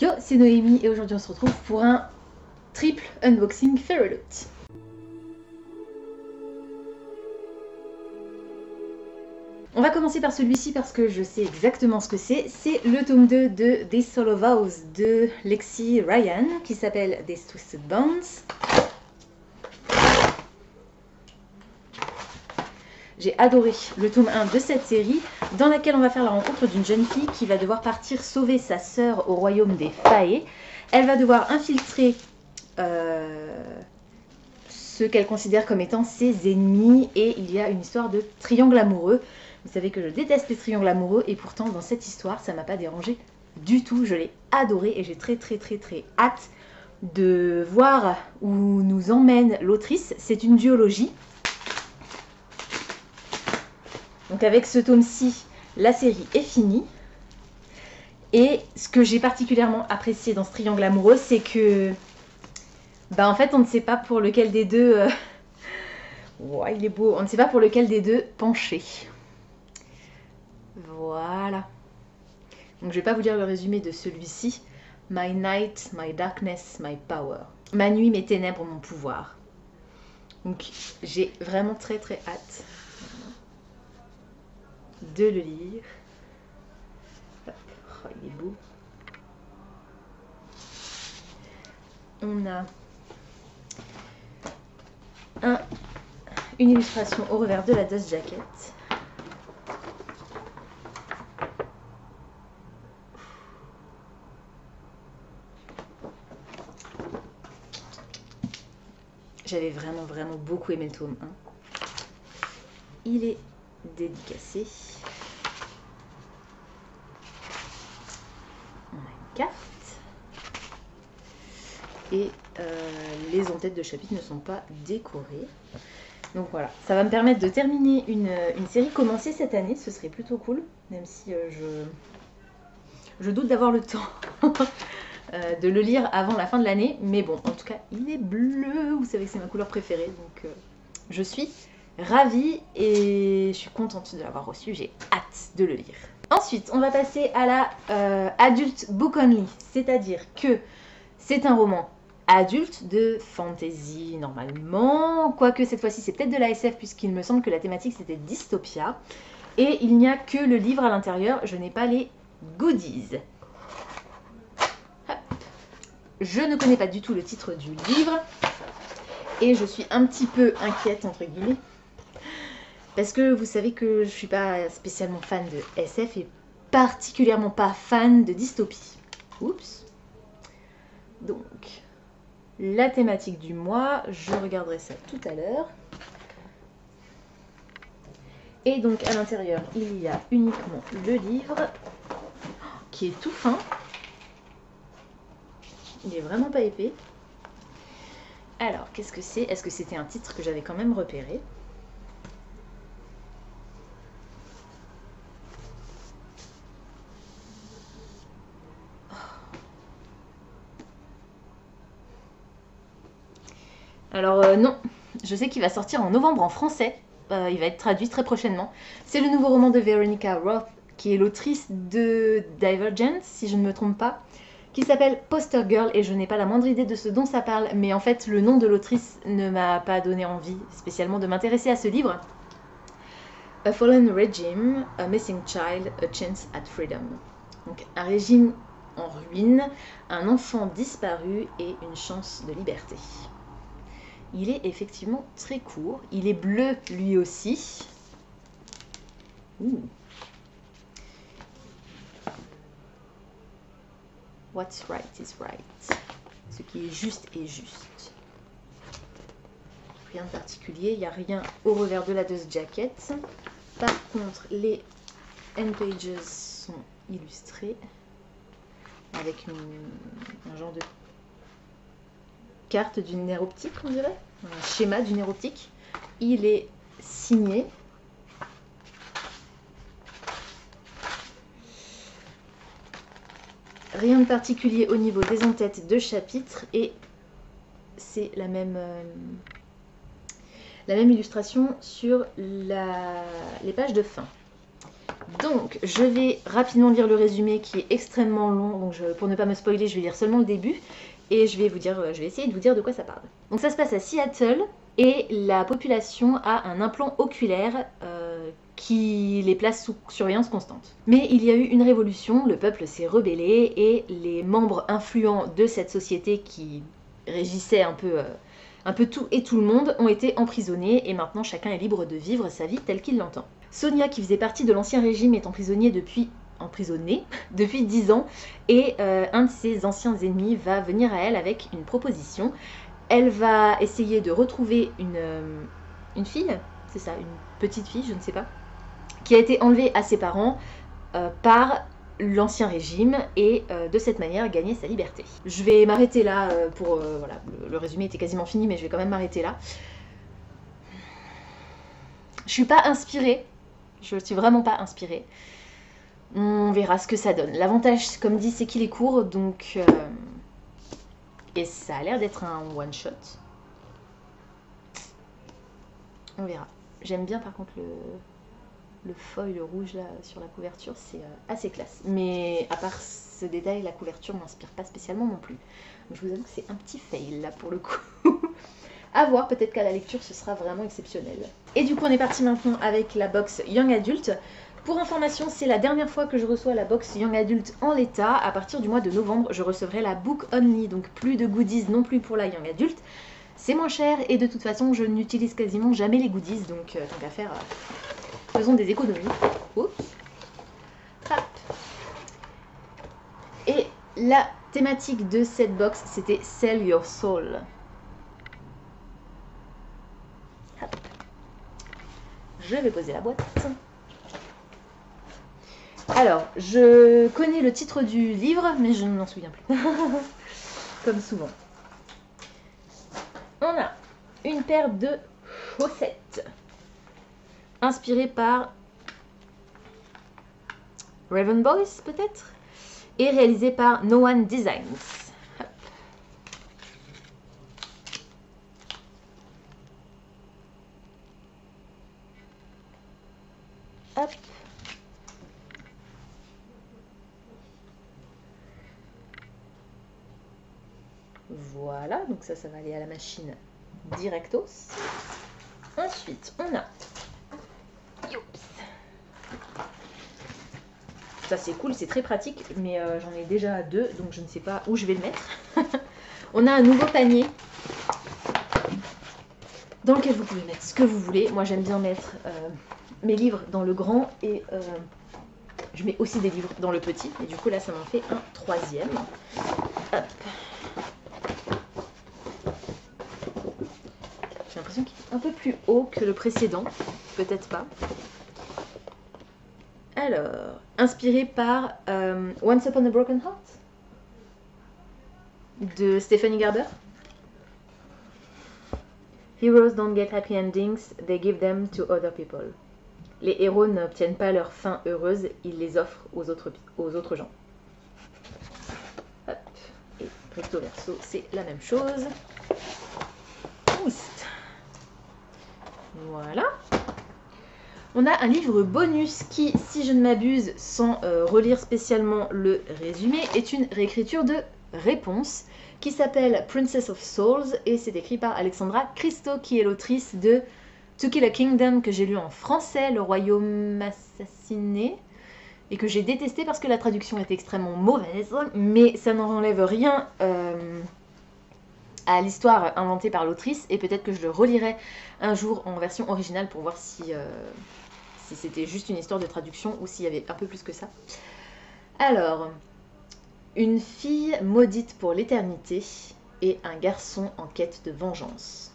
Yo, c'est Noémie et aujourd'hui on se retrouve pour un triple unboxing Feralot. On va commencer par celui-ci parce que je sais exactement ce que c'est. C'est le tome 2 de This Solo Vows de Lexi Ryan qui s'appelle These Twisted Bonds. J'ai adoré le tome 1 de cette série dans laquelle on va faire la rencontre d'une jeune fille qui va devoir partir sauver sa sœur au royaume des Fae. Elle va devoir infiltrer ce qu'elle considère comme étant ses ennemis et il y a une histoire de triangle amoureux. Vous savez que je déteste les triangles amoureux et pourtant dans cette histoire ça m'a pas dérangé du tout. Je l'ai adoré et j'ai très hâte de voir où nous emmène l'autrice. C'est une duologie. Donc avec ce tome-ci, la série est finie. Et ce que j'ai particulièrement apprécié dans ce triangle amoureux, c'est que en fait on ne sait pas pour lequel des deux ouais, il est beau, on ne sait pas pour lequel des deux pencher. Voilà. Donc je vais pas vous dire le résumé de celui-ci. My night, my darkness, my power. Ma nuit, mes ténèbres, mon pouvoir. Donc j'ai vraiment très hâte de le lire. Oh, il est beau. On a une illustration au revers de la Dust Jacket. J'avais vraiment beaucoup aimé le tome 1. Il est dédicacé. On a une carte. Et les en-têtes de chapitres ne sont pas décorées. Donc voilà, ça va me permettre de terminer une série commencée cette année. Ce serait plutôt cool, même si je doute d'avoir le temps de le lire avant la fin de l'année. Mais bon, en tout cas, il est bleu. Vous savez que c'est ma couleur préférée. Donc je suis ravie et je suis contente de l'avoir reçu. J'ai hâte de le lire. Ensuite, on va passer à la Adult Book Only. C'est-à-dire que c'est un roman adulte de fantasy normalement, quoique cette fois-ci c'est peut-être de la SF puisqu'il me semble que la thématique c'était dystopia et il n'y a que le livre à l'intérieur, je n'ai pas les goodies. Hop. Je ne connais pas du tout le titre du livre et je suis un petit peu inquiète entre guillemets parce que vous savez que je suis pas spécialement fan de SF et particulièrement pas fan de dystopie. Oups. Donc la thématique du mois, je regarderai ça tout à l'heure. Et donc à l'intérieur, il y a uniquement le livre qui est tout fin. Il est vraiment pas épais. Alors, qu'est-ce que c'est? Est-ce que c'était un titre que j'avais quand même repéré? Alors non, je sais qu'il va sortir en novembre en français. Il va être traduit très prochainement. C'est le nouveau roman de Veronica Roth, qui est l'autrice de Divergent, si je ne me trompe pas, qui s'appelle Poster Girl, et je n'ai pas la moindre idée de ce dont ça parle, mais en fait le nom de l'autrice ne m'a pas donné envie spécialement de m'intéresser à ce livre. A Fallen Regime, A Missing Child, A Chance at Freedom. Donc un régime en ruine, un enfant disparu et une chance de liberté. Il est effectivement très court. Il est bleu lui aussi. Ouh. What's right is right. Ce qui est juste est juste. Rien de particulier. Il n'y a rien au revers de la Dust Jacket. Par contre, les end pages sont illustrés avec un genre de carte du nerf optique, on dirait, un schéma du nerf optique. Il est signé. Rien de particulier au niveau des en-têtes de chapitres et c'est la même illustration sur les pages de fin. Donc, je vais rapidement lire le résumé qui est extrêmement long. Donc, pour ne pas me spoiler, je vais lire seulement le début. Et je vais essayer de vous dire de quoi ça parle. Donc, ça se passe à Seattle et la population a un implant oculaire qui les place sous surveillance constante. Mais il y a eu une révolution, le peuple s'est rebellé et les membres influents de cette société qui régissait un peu tout et tout le monde ont été emprisonnés et maintenant chacun est libre de vivre sa vie telle qu'il l'entend. Sonia, qui faisait partie de l'ancien régime, est emprisonnée depuis 10 ans et un de ses anciens ennemis va venir à elle avec une proposition. Elle va essayer de retrouver une fille, c'est ça, une petite fille, je ne sais pas, qui a été enlevée à ses parents par l'ancien régime et de cette manière gagner sa liberté. Je vais m'arrêter là voilà, le résumé était quasiment fini mais je vais quand même m'arrêter là. Je suis pas inspirée, je suis vraiment pas inspirée. On verra ce que ça donne. L'avantage, comme dit, c'est qu'il est court, donc et ça a l'air d'être un one shot. On verra. J'aime bien par contre le foil rouge là sur la couverture, c'est assez classe. Mais à part ce détail, la couverture m'inspire pas spécialement non plus. Donc, je vous avoue que c'est un petit fail là pour le coup. À voir, peut-être qu'à la lecture ce sera vraiment exceptionnel. Et du coup on est parti maintenant avec la box Young Adult. Pour information, c'est la dernière fois que je reçois la box Young Adult en l'état. À partir du mois de novembre, je recevrai la Book Only, donc plus de goodies non plus pour la Young Adult. C'est moins cher et de toute façon, je n'utilise quasiment jamais les goodies, donc tant qu'à faire, faisons des économies. Oups. Hop. Et la thématique de cette box, c'était Sell Your Soul. Hop. Je vais poser la boîte. Alors, je connais le titre du livre, mais je ne m'en souviens plus. Comme souvent. On a une paire de chaussettes inspirées par Raven Boys, peut-être, et réalisées par No One Designs. Hop. Hop. Voilà, donc ça va aller à la machine directos. Ensuite, on a... Oups. Ça c'est cool, c'est très pratique, mais j'en ai déjà deux, donc je ne sais pas où je vais le mettre. On a un nouveau panier dans lequel vous pouvez mettre ce que vous voulez. Moi j'aime bien mettre mes livres dans le grand et je mets aussi des livres dans le petit. Et du coup là ça m'en fait un troisième. Hop. J'ai l'impression qu'il est un peu plus haut que le précédent. Peut-être pas. Alors, inspiré par Once Upon a Broken Heart de Stephanie Garber. Heroes don't get happy endings, they give them to other people. Les héros n'obtiennent pas leur fin heureuse, ils les offrent aux autres gens. Hop. Et recto verso, c'est la même chose. Oust. Voilà. On a un livre bonus qui, si je ne m'abuse, sans relire spécialement le résumé, est une réécriture de Réponse qui s'appelle Princess of Souls et c'est écrit par Alexandra Christo qui est l'autrice de To Kill a Kingdom que j'ai lu en français, Le Royaume assassiné, et que j'ai détesté parce que la traduction est extrêmement mauvaise, mais ça n'en enlève rien à l'histoire inventée par l'autrice et peut-être que je le relirai un jour en version originale pour voir si c'était juste une histoire de traduction ou s'il y avait un peu plus que ça. Alors, une fille maudite pour l'éternité et un garçon en quête de vengeance.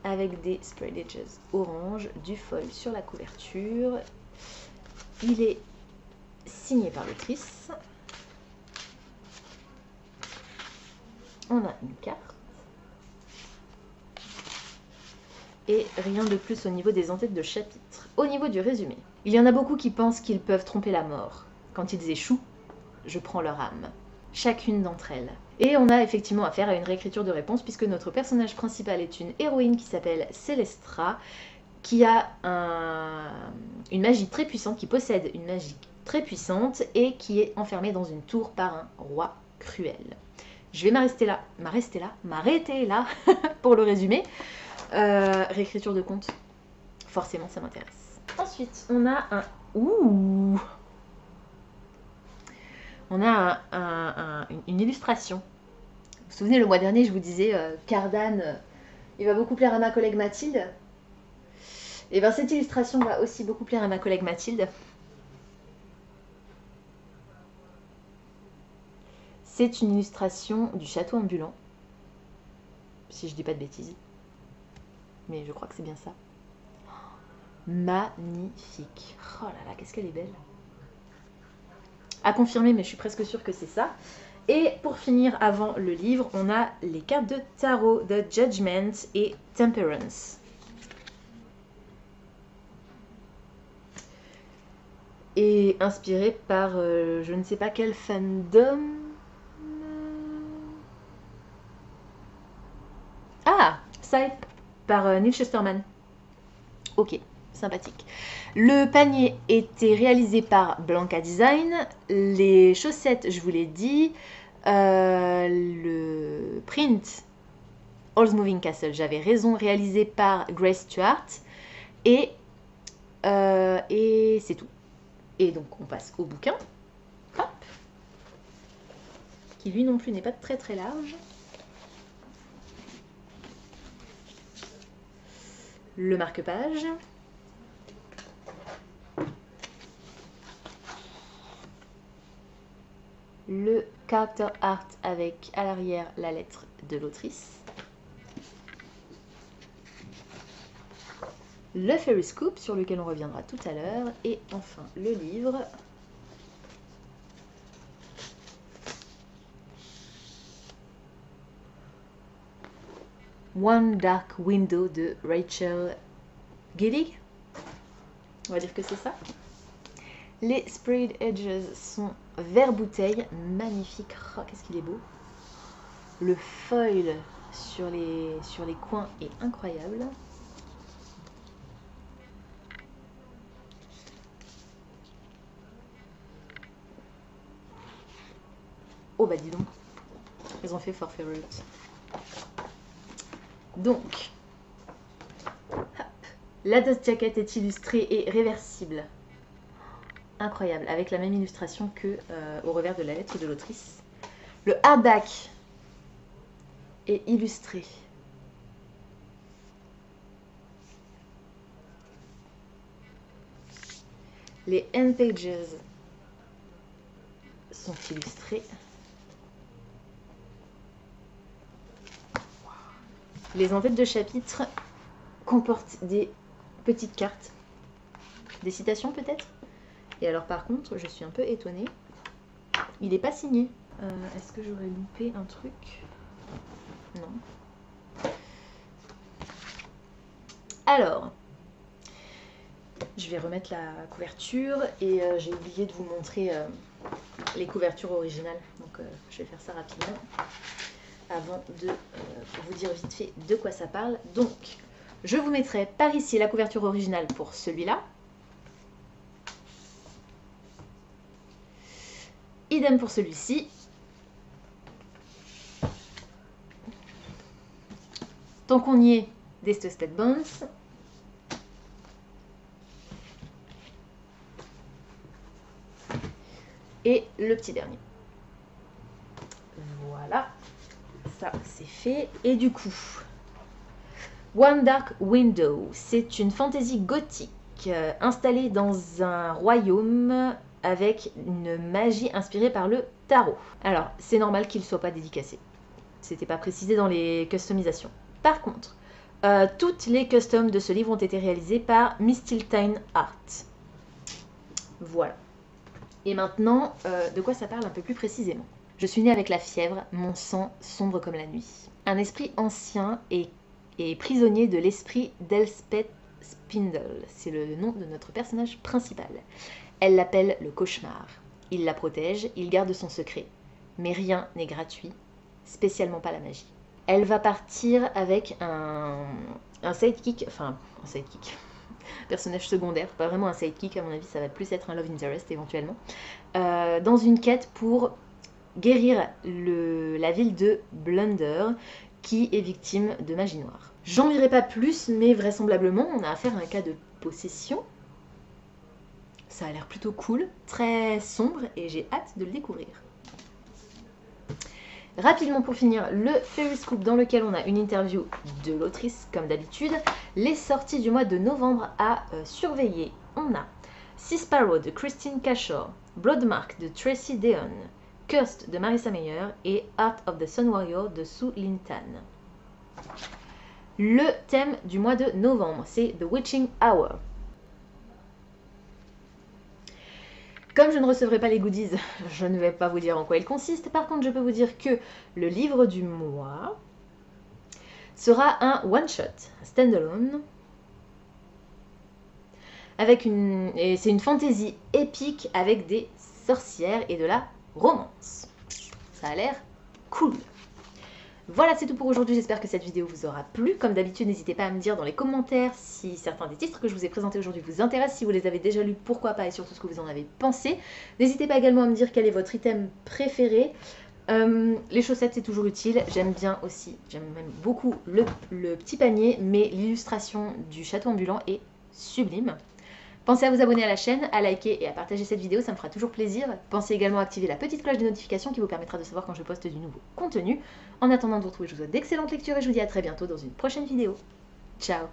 Avec des spread edges orange, du foil sur la couverture. Il est signé par l'autrice. On a une carte. Et rien de plus au niveau des en-têtes de chapitre. Au niveau du résumé, il y en a beaucoup qui pensent qu'ils peuvent tromper la mort. Quand ils échouent, je prends leur âme. Chacune d'entre elles. Et on a effectivement affaire à une réécriture de Réponse puisque notre personnage principal est une héroïne qui s'appelle Célestra, qui a une magie très puissante, qui possède une magie très puissante et qui est enfermé dans une tour par un roi cruel. Je vais m'arrêter là pour le résumé. Réécriture de conte, forcément ça m'intéresse. Ensuite, on a un... Ouh, on a une illustration. Vous vous souvenez, le mois dernier, je vous disais, Cardan, il va beaucoup plaire à ma collègue Mathilde. Et bien cette illustration va aussi beaucoup plaire à ma collègue Mathilde. C'est une illustration du château ambulant, si je dis pas de bêtises. Mais je crois que c'est bien ça. Magnifique. Oh là là, qu'est-ce qu'elle est belle. À confirmer, mais je suis presque sûre que c'est ça. Et pour finir, avant le livre, on a les cartes de tarot de Judgment et Temperance. Et inspiré par je ne sais pas quel fandom. Ah, Scythe par Neil Shusterman. Ok, sympathique. Le panier était réalisé par Blanca Design. Les chaussettes, je vous l'ai dit. Le print All's Moving Castle, j'avais raison, réalisé par Grace Stewart. Et c'est tout. Et donc on passe au bouquin. Hop. Qui lui non plus n'est pas très très large. Le marque-page. Le character art avec à l'arrière la lettre de l'autrice. Le Fairy Scoop sur lequel on reviendra tout à l'heure. Et enfin le livre. One Dark Window de Rachel Gillig. On va dire que c'est ça. Les sprayed edges sont vert bouteille, magnifique. Oh, qu'est-ce qu'il est beau. Le foil sur les coins est incroyable. Oh bah dis donc, ils ont fait for favorite. Donc, hop, la dust jacket est illustrée et réversible. Incroyable, avec la même illustration que au revers de la lettre de l'autrice. Le hardback est illustré. Les end pages sont illustrés. Les en-têtes de chapitre comportent des petites cartes, des citations peut-être. Et alors par contre, je suis un peu étonnée, il n'est pas signé. Est-ce que j'aurais loupé un truc? Non. Alors, je vais remettre la couverture et j'ai oublié de vous montrer les couvertures originales. Donc je vais faire ça rapidement avant de vous dire vite fait de quoi ça parle. Donc, je vous mettrai par ici la couverture originale pour celui-là. Idem pour celui-ci. Tant qu'on y est, des Toasted Bones. Et le petit dernier. Voilà. Ça, c'est fait. Et du coup, One Dark Window, c'est une fantaisie gothique installée dans un royaume avec une magie inspirée par le tarot. Alors, c'est normal qu'il ne soit pas dédicacé. C'était pas précisé dans les customisations. Par contre, toutes les customs de ce livre ont été réalisées par Mistiltine Art. Voilà. Et maintenant, de quoi ça parle un peu plus précisément? Je suis née avec la fièvre, mon sang sombre comme la nuit. Un esprit ancien est prisonnier de l'esprit d'Elspeth Spindle. C'est le nom de notre personnage principal. Elle l'appelle le cauchemar. Il la protège, il garde son secret. Mais rien n'est gratuit, spécialement pas la magie. Elle va partir avec un sidekick, enfin un sidekick, personnage secondaire, pas vraiment un sidekick, à mon avis ça va plus être un love interest éventuellement, dans une quête pour guérir la ville de Blunder, qui est victime de magie noire. J'en dirai pas plus, mais vraisemblablement on a affaire à un cas de possession. Ça a l'air plutôt cool, très sombre, et j'ai hâte de le découvrir. Rapidement pour finir, le Fairy Scoop dans lequel on a une interview de l'autrice comme d'habitude. Les sorties du mois de novembre à surveiller. On a Sea Sparrow de Christine Cashore, Bloodmark de Tracy Deon, Cursed de Marissa Meyer et Art of the Sun Warrior de Sue Lin Tan. Le thème du mois de novembre, c'est The Witching Hour. Comme je ne recevrai pas les goodies, je ne vais pas vous dire en quoi ils consistent. Par contre, je peux vous dire que le livre du mois sera un one-shot, stand-alone. Et c'est une fantasy épique avec des sorcières et de la romance. Ça a l'air cool. Voilà, c'est tout pour aujourd'hui. J'espère que cette vidéo vous aura plu. Comme d'habitude, n'hésitez pas à me dire dans les commentaires si certains des titres que je vous ai présentés aujourd'hui vous intéressent. Si vous les avez déjà lus, pourquoi pas, et surtout ce que vous en avez pensé. N'hésitez pas également à me dire quel est votre item préféré. Les chaussettes, c'est toujours utile. J'aime bien aussi, j'aime même beaucoup le petit panier, mais l'illustration du château ambulant est sublime. Pensez à vous abonner à la chaîne, à liker et à partager cette vidéo, ça me fera toujours plaisir. Pensez également à activer la petite cloche de notification qui vous permettra de savoir quand je poste du nouveau contenu. En attendant de vous retrouver, je vous souhaite d'excellentes lectures et je vous dis à très bientôt dans une prochaine vidéo. Ciao!